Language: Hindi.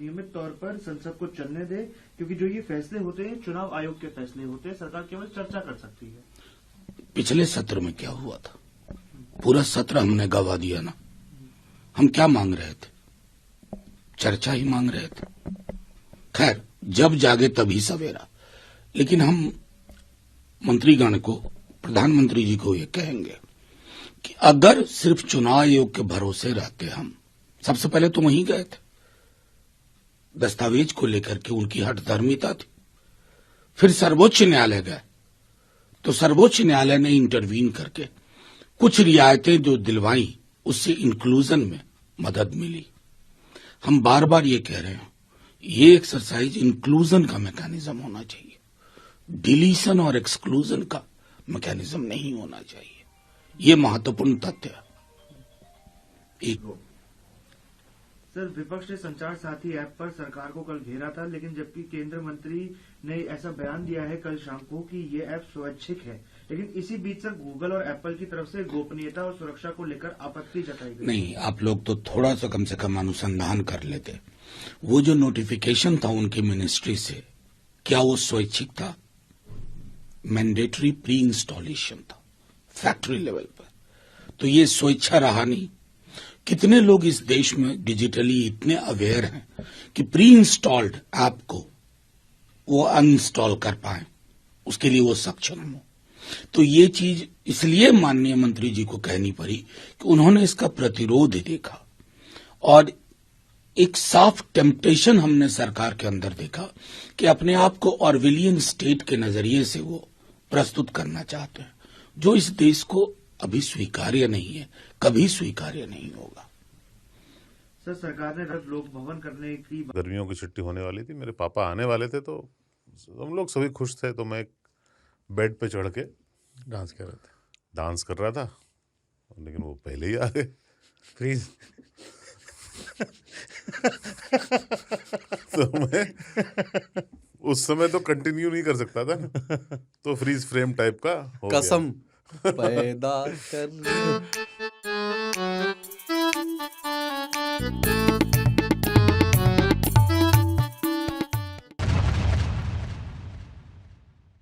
नियमित तौर पर संसद को चलने दे, क्योंकि जो ये फैसले होते हैं चुनाव आयोग के फैसले होते हैं, सरकार केवल चर्चा कर सकती है। पिछले सत्र में क्या हुआ था? पूरा सत्र हमने गवा दिया ना। हम क्या मांग रहे थे? चर्चा ही मांग रहे थे। खैर, जब जागे तभी सवेरा। लेकिन हम मंत्रीगण को, प्रधानमंत्री जी को ये कहेंगे कि अगर सिर्फ चुनाव आयोग के भरोसे रहते हम, सबसे पहले तो वहीं गए थे, दस्तावेज को लेकर के उनकी हठधर्मिता थी। फिर सर्वोच्च न्यायालय गए तो सर्वोच्च न्यायालय ने इंटरवीन करके कुछ रियायतें जो दिलवाई, उससे इंक्लूजन में मदद मिली। हम बार बार ये कह रहे हैं, ये एक्सरसाइज इंक्लूजन का मैकेनिज्म होना चाहिए, डिलीशन और एक्सक्लूजन का मैकेनिज्म नहीं होना चाहिए। ये महत्वपूर्ण तथ्य है। सर, विपक्ष ने संचार साथी ऐप पर सरकार को कल घेरा था, लेकिन जबकि केंद्र मंत्री ने ऐसा बयान दिया है कल शाम को कि ये ऐप स्वैच्छिक है, लेकिन इसी बीच सर गूगल और एप्पल की तरफ से गोपनीयता और सुरक्षा को लेकर आपत्ति जताई गई। नहीं, आप लोग तो थोड़ा सा कम से कम अनुसंधान कर लेते। वो जो नोटिफिकेशन था उनकी मिनिस्ट्री से, क्या वो स्वैच्छिक था? मैंडेटरी प्री इंस्टॉलेशन था फैक्ट्री लेवल पर। तो ये स्वेच्छा रहा नहीं। कितने लोग इस देश में डिजिटली इतने अवेयर हैं कि प्री इंस्टॉल्ड ऐप को वो अनइंस्टॉल कर पाए, उसके लिए वो सक्षम हो। तो ये चीज इसलिए माननीय मंत्री जी को कहनी पड़ी कि उन्होंने इसका प्रतिरोध देखा और एक साफ टेम्पटेशन हमने सरकार के अंदर देखा कि अपने आप को ऑर्वेलियन स्टेट के नजरिए से वो प्रस्तुत करना चाहते हैं, जो इस देश को अभी स्वीकार्य नहीं है, कभी स्वीकार्य नहीं होगा। सर, सरकार ने लोक भवन करने की, गर्मियों की छुट्टी होने वाली थी, मेरे पापा आने वाले थे, तो हम लोग सभी खुश थे। तो मैं एक बेड पे चढ़ के डांस कर रहा था, लेकिन वो पहले ही आ गए। फ्रीज। तो मैं उस समय तो कंटिन्यू नहीं कर सकता था ना, तो फ्रीज फ्रेम टाइप का हो गया। कसम पैदा कर